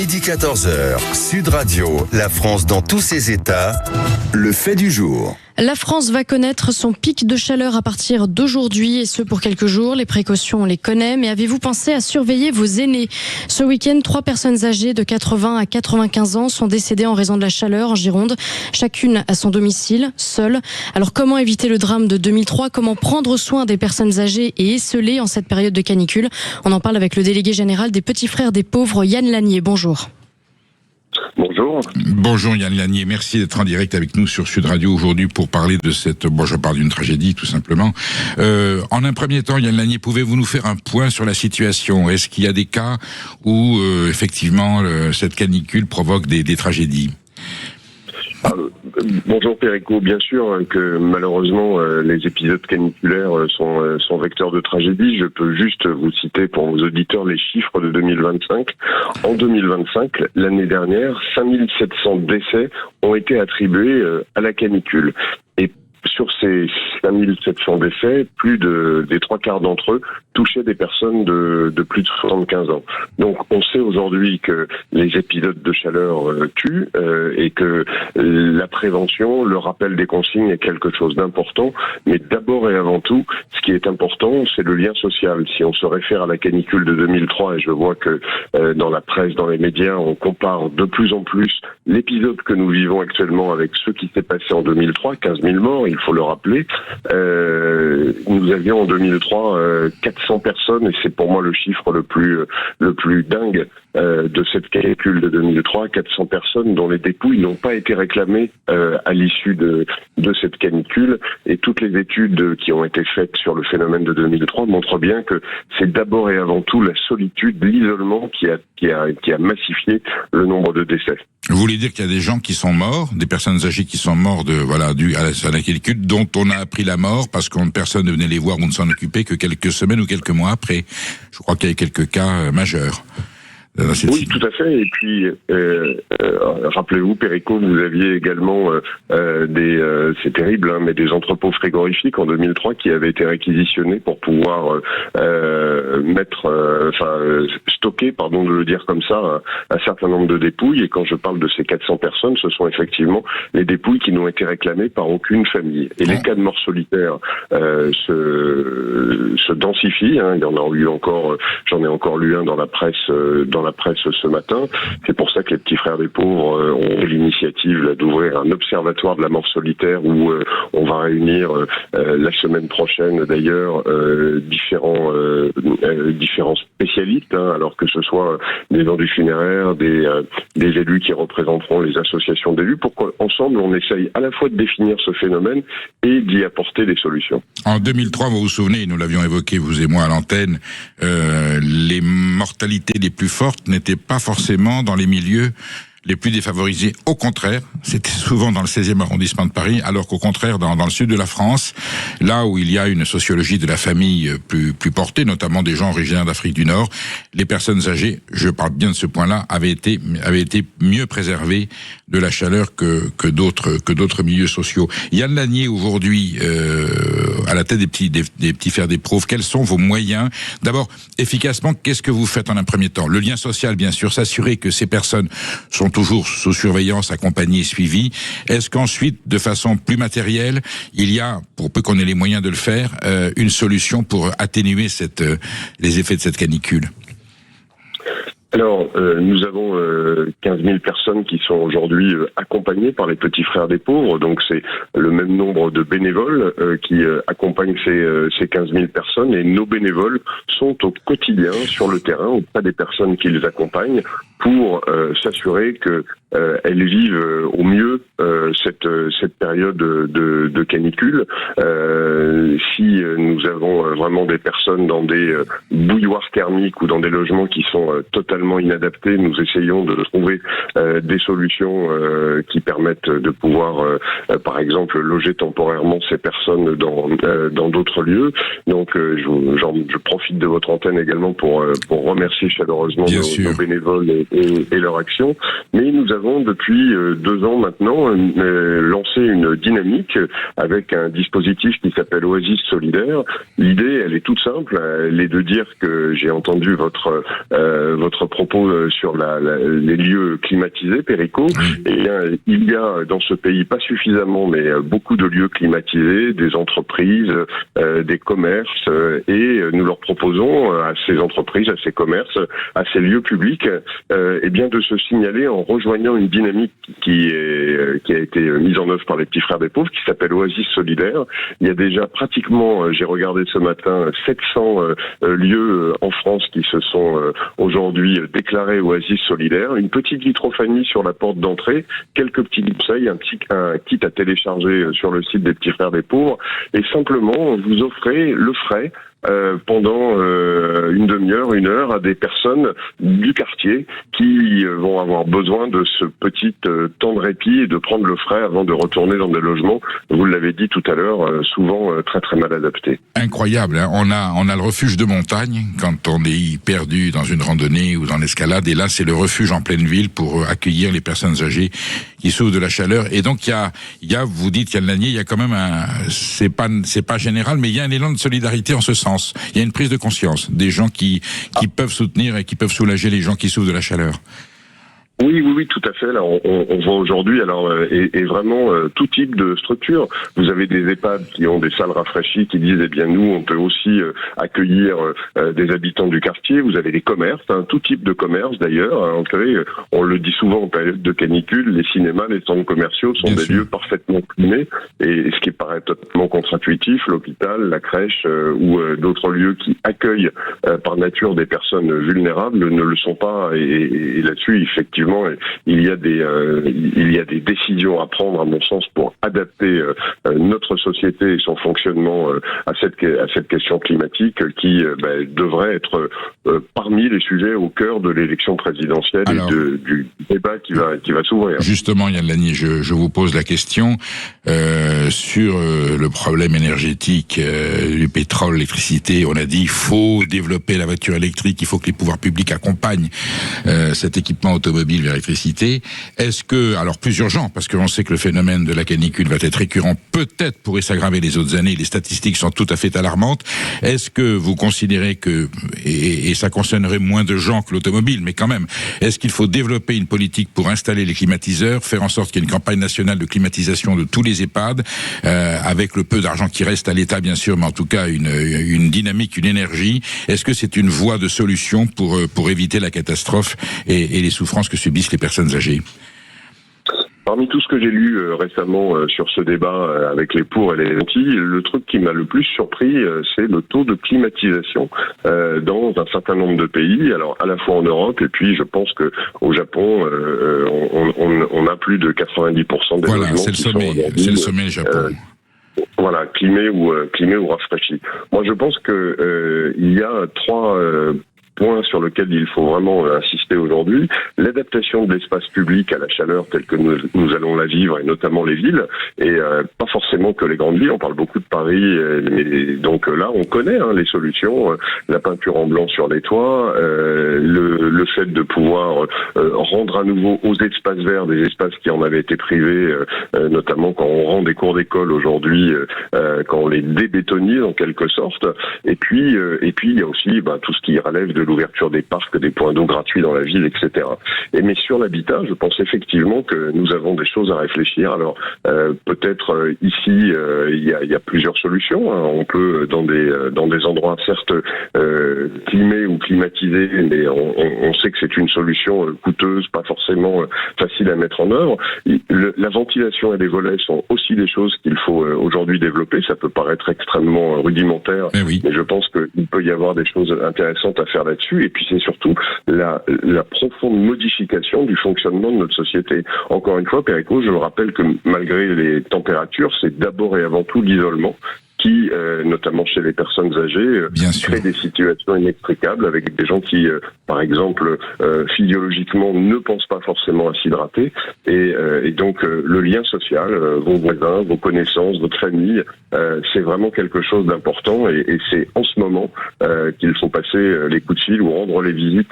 Midi 14h, Sud Radio, la France dans tous ses états, le fait du jour. La France va connaître son pic de chaleur à partir d'aujourd'hui, et ce pour quelques jours. Les précautions, on les connaît, mais avez-vous pensé à surveiller vos aînés ? Ce week-end, 3 personnes âgées de 80 à 95 ans sont décédées en raison de la chaleur en Gironde, chacune à son domicile, seule. Alors comment éviter le drame de 2003 ? Comment prendre soin des personnes âgées et esseulées en cette période de canicule ? On en parle avec le délégué général des Petits Frères des Pauvres, Yann Lanier. Bonjour. Bonjour. Bonjour Yann Lanier, merci d'être en direct avec nous sur Sud Radio aujourd'hui pour parler de cette... je parle d'une tragédie tout simplement. En un premier temps, Yann Lanier, pouvez-vous nous faire un point sur la situation ? Est-ce qu'il y a des cas où effectivement cette canicule provoque des tragédies ? Bonjour Perico, bien sûr que malheureusement les épisodes caniculaires sont vecteurs de tragédie. Je peux juste vous citer pour vos auditeurs les chiffres de 2025. En 2025, l'année dernière, 5700 décès ont été attribués à la canicule. Et sur ces 5700 décès, plus des 3/4 d'entre eux touchaient des personnes de plus de 75 ans. Donc on sait aujourd'hui que les épisodes de chaleur tuent et que la prévention, le rappel des consignes est quelque chose d'important. Mais d'abord et avant tout, ce qui est important, c'est le lien social. Si on se réfère à la canicule de 2003, et je vois que dans la presse, dans les médias, on compare de plus en plus l'épisode que nous vivons actuellement avec ce qui s'est passé en 2003, 15 000 morts, il faut le rappeler. Nous avions en 2003 400 personnes, et c'est pour moi le chiffre le plus dingue de cette canicule de 2003, 400 personnes dont les dépouilles n'ont pas été réclamées à l'issue de cette canicule. Et toutes les études qui ont été faites sur le phénomène de 2003 montrent bien que c'est d'abord et avant tout la solitude, l'isolement qui a massifié le nombre de décès. Vous voulez dire qu'il y a des gens qui sont morts, des personnes âgées qui sont mortes dû à la canicule, dont on a appris la mort parce que personne ne venait les voir ou ne s'en occupait que quelques semaines ou quelques mois après. Je crois qu'il y a quelques cas majeurs. Oui, tout à fait. Et puis, rappelez-vous, Perico, vous aviez également c'est terrible, mais des entrepôts frigorifiques en 2003 qui avaient été réquisitionnés pour pouvoir stocker, pardon de le dire comme ça, un certain nombre de dépouilles. Et quand je parle de ces 400 personnes, ce sont effectivement les dépouilles qui n'ont été réclamées par aucune famille. Et les cas de mort solitaire se densifient. Il y en a eu encore, j'en ai encore lu un dans la presse ce matin. C'est pour ça que les Petits Frères des Pauvres ont l'initiative d'ouvrir un observatoire de la mort solitaire où on va réunir la semaine prochaine d'ailleurs différents spécialistes, alors que ce soit des gens du funéraire, des élus qui représenteront les associations d'élus, pour qu'ensemble on essaye à la fois de définir ce phénomène et d'y apporter des solutions. En 2003, vous vous souvenez, nous l'avions évoqué vous et moi à l'antenne, les mortalités les plus fortes n'étaient pas forcément dans les milieux les plus défavorisés. Au contraire, c'était souvent dans le 16e arrondissement de Paris, alors qu'au contraire, dans le sud de la France, là où il y a une sociologie de la famille plus portée, notamment des gens originaires d'Afrique du Nord, les personnes âgées, je parle bien de ce point-là, avaient été mieux préservées de la chaleur que d'autres milieux sociaux. Yann Lanier, aujourd'hui, à la tête des petits frères des pauvres, quels sont vos moyens ? D'abord, efficacement, qu'est-ce que vous faites en un premier temps ? Le lien social, bien sûr, s'assurer que ces personnes sont toujours sous surveillance, accompagnées, suivies. Est-ce qu'ensuite, de façon plus matérielle, il y a, pour peu qu'on ait les moyens de le faire, une solution pour atténuer les effets de cette canicule ? Alors, nous avons 15 000 personnes qui sont aujourd'hui accompagnées par les Petits Frères des Pauvres, donc c'est le même nombre de bénévoles qui accompagnent ces 15 000 personnes, et nos bénévoles sont au quotidien sur le terrain auprès des personnes qui les accompagnent pour s'assurer que elles vivent au mieux cette période de canicule. Si nous avons vraiment des personnes dans des bouilloires thermiques ou dans des logements qui sont totalement inadaptés, nous essayons de trouver des solutions qui permettent de pouvoir, par exemple, loger temporairement ces personnes dans d'autres lieux. Donc, je profite de votre antenne également pour remercier chaleureusement nos bénévoles et leur action. Mais nous avons depuis 2 ans maintenant lancé une dynamique avec un dispositif qui s'appelle Oasis Solidaire. L'idée, elle est toute simple, elle est de dire que j'ai entendu votre propos sur les lieux climatisés, Perico. Eh bien, il y a dans ce pays pas suffisamment, mais beaucoup de lieux climatisés, des entreprises, des commerces, et nous leur proposons à ces entreprises, à ces commerces, à ces lieux publics, eh bien de se signaler en rejoignant une dynamique qui a été mise en œuvre par les Petits Frères des Pauvres, qui s'appelle Oasis Solidaire. Il y a déjà pratiquement, j'ai regardé ce matin, 700 lieux en France qui se sont aujourd'hui déclarés Oasis Solidaire. Une petite vitrophanie sur la porte d'entrée, quelques petits conseils, un kit à télécharger sur le site des Petits Frères des Pauvres, et simplement vous offrez le frais pendant une demi-heure, 1 heure à des personnes du quartier qui vont avoir besoin de ce petit temps de répit et de prendre le frais avant de retourner dans des logements, vous l'avez dit tout à l'heure, souvent très très mal adaptés. Incroyable, hein. On a le refuge de montagne quand on est perdu dans une randonnée ou dans l'escalade, et là c'est le refuge en pleine ville pour accueillir les personnes âgées qui souffrent de la chaleur. Et donc il y a, vous dites Yann Lanier, il y a quand même c'est pas général, mais il y a un élan de solidarité en ce sens. Il y a une prise de conscience des gens qui peuvent soutenir et qui peuvent soulager les gens qui souffrent de la chaleur. Oui, tout à fait. Là, on voit aujourd'hui, et vraiment tout type de structure. Vous avez des EHPAD qui ont des salles rafraîchies, qui disent, eh bien, nous, on peut aussi accueillir des habitants du quartier. Vous avez des commerces, tout type de commerce d'ailleurs. On le dit souvent en période de canicule, les cinémas, les centres commerciaux sont des lieux parfaitement climés, et ce qui paraît totalement contre-intuitif, l'hôpital, la crèche ou d'autres lieux qui accueillent par nature des personnes vulnérables ne le sont pas. Et là-dessus, effectivement, il y a des décisions à prendre, à mon sens, pour adapter notre société et son fonctionnement à cette question climatique qui devrait être parmi les sujets au cœur de l'élection présidentielle. Alors, et du débat qui va s'ouvrir. Justement, Yann Lanier, je vous pose la question sur le problème énergétique du pétrole, l'électricité. On a dit il faut développer la voiture électrique, il faut que les pouvoirs publics accompagnent cet équipement automobile vers l'électricité. Est-ce que, alors plus urgent, parce que l'on sait que le phénomène de la canicule va être récurrent, peut-être pourrait s'aggraver les autres années, les statistiques sont tout à fait alarmantes. Est-ce que vous considérez que, et ça concernerait moins de gens que l'automobile, mais quand même, est-ce qu'il faut développer une politique pour installer les climatiseurs, faire en sorte qu'il y ait une campagne nationale de climatisation de tous les EHPAD, avec le peu d'argent qui reste à l'État bien sûr, mais en tout cas une dynamique, une énergie. Est-ce que c'est une voie de solution pour éviter la catastrophe et les souffrances que subissent les personnes âgées? Parmi tout ce que j'ai lu récemment sur ce débat avec les pour et les anti, le truc qui m'a le plus surpris, c'est le taux de climatisation dans un certain nombre de pays, alors à la fois en Europe, et puis je pense que au Japon, on a plus de 90% des logements qui sont aujourd'hui, c'est le sommet Japon. Voilà, climé ou rafraîchi. Moi, je pense que il y a 3 points sur lesquels il faut vraiment insister aujourd'hui. L'adaptation de l'espace public à la chaleur telle que nous allons la vivre, et notamment les villes, et pas forcément que les grandes villes. On parle beaucoup de Paris, mais donc là, on connaît les solutions. La peinture en blanc sur les toits, le fait de pouvoir rendre à nouveau aux espaces verts des espaces qui en avaient été privés, notamment quand on rend des cours d'école aujourd'hui, quand on les débétonise en quelque sorte. Et puis il y a aussi tout ce qui relève de l'ouverture des parcs, des points d'eau gratuits dans la ville, etc. Mais sur l'habitat, je pense effectivement que nous avons des choses à réfléchir. Alors peut-être ici il y a plusieurs solutions. On peut dans des endroits certes climés ou climatisés, mais on sait que c'est une solution coûteuse, pas forcément facile à mettre en œuvre. La ventilation et les volets sont aussi des choses qu'il faut aujourd'hui développer. Ça peut paraître extrêmement rudimentaire, mais je pense qu'il peut y avoir des choses intéressantes à faire là-dessus. Et puis c'est surtout la profonde modification du fonctionnement de notre société. Encore une fois, Perico, je le rappelle que malgré les températures, c'est d'abord et avant tout l'isolement qui, notamment chez les personnes âgées, crée des situations inextricables avec des gens qui, par exemple, physiologiquement ne pensent pas forcément à s'hydrater. Et donc, le lien social, vos voisins, vos connaissances, votre famille, c'est vraiment quelque chose d'important. Et c'est en ce moment qu'il faut passer les coups de fil ou rendre les visites